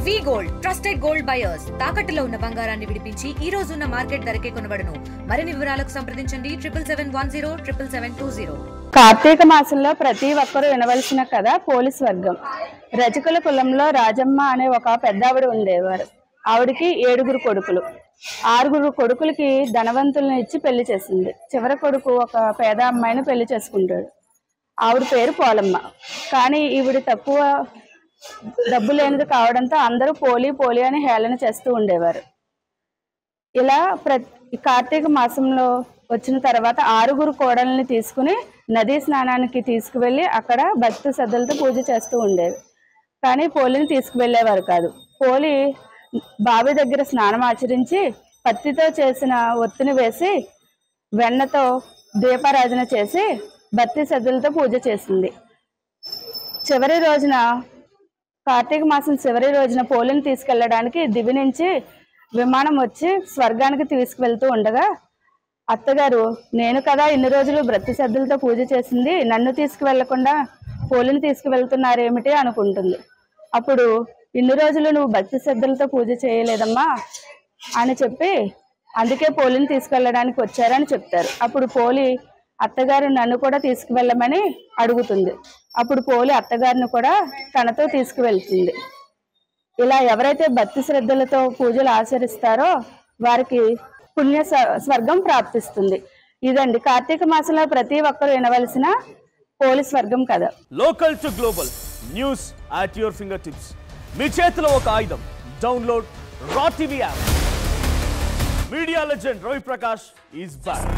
వి gold trusted gold buyers తాకట్టులో ఉన్న బంగారాన్ని విడిపించి ఈ రోజు ఉన్న మార్కెట్ ధరకే కొనబడును. మరిన్ని వివరాలకు సంప్రదించండి 77107720. కార్తీక మాసంలో ప్రతి ఒక్కరూ వినవలసిన కథ పోలీస్ వర్గం. రజకుల కులంలో రాజమ్మ అనే ఒక పెద్దావిడ ఉండేవారు. ఆవిడికి 7 కొడుకులు. 6 కొడుకులకి ధనవంతులను ఇచ్చి పెళ్లి చేసింది. చివరి కొడుకు ఒక పేద అమ్మాయిని పెళ్లి చేసుకుంటాడు. ఆవిడ పేరు పోలమ్మ. కానీ ఈవిడ తక్కువ డబ్బు లేనిది కావడంతో అందరూ పోలి పోలి అని హేళన చేస్తూ ఉండేవారు. ఇలా కార్తీక మాసంలో వచ్చిన తర్వాత 6 కోడల్ని తీసుకుని నదీ స్నానానికి తీసుకువెళ్ళి అక్కడ భక్తి శ్రద్ధలతో పూజ చేస్తూ ఉండేవి. కానీ పోలిని తీసుకువెళ్ళేవారు కాదు. పోలి బావి దగ్గర స్నానం ఆచరించి పత్తితో చేసిన ఒత్తిని వేసి వెన్నతో దీపారాధన చేసి భక్తి శ్రద్ధలతో పూజ చేసింది. చివరి రోజున కార్తీక మాసం చివరి రోజున పోలిని తీసుకెళ్లడానికి దివి నుంచి విమానం వచ్చి స్వర్గానికి తీసుకువెళ్తూ ఉండగా అత్తగారు, నేను కదా ఇన్ని రోజులు భక్తి శ్రద్ధలతో పూజ చేసింది, నన్ను తీసుకువెళ్లకుండా పోలిని తీసుకువెళ్తున్నారేమిటి అనుకుంటుంది. అప్పుడు ఇన్ని రోజులు నువ్వు భక్తి శ్రద్ధలతో పూజ చేయలేదమ్మా అని చెప్పి అందుకే పోలిని తీసుకెళ్ళడానికి వచ్చారని చెప్తారు. అప్పుడు పోలి అత్తగారు నన్ను కూడా తీసుకువెళ్ళమని అడుగుతుంది. అప్పుడు పోలి అత్తగారిని కూడా తనతో తీసుకువెళ్తుంది. ఇలా ఎవరైతే భక్తి శ్రద్ధలతో పూజలు ఆచరిస్తారో వారికి పుణ్య స్వర్గం ప్రాప్తిస్తుంది. ఇదండి కార్తీక మాసంలో ప్రతి ఒక్కరూ వినవలసిన పోలీస్ వర్గం కథ. Local to global news at your finger tips. మీ చేతిలో ఒక ఆయుధం. డౌన్లోడ్ రా TV app. Media legend Ravi Prakash is back.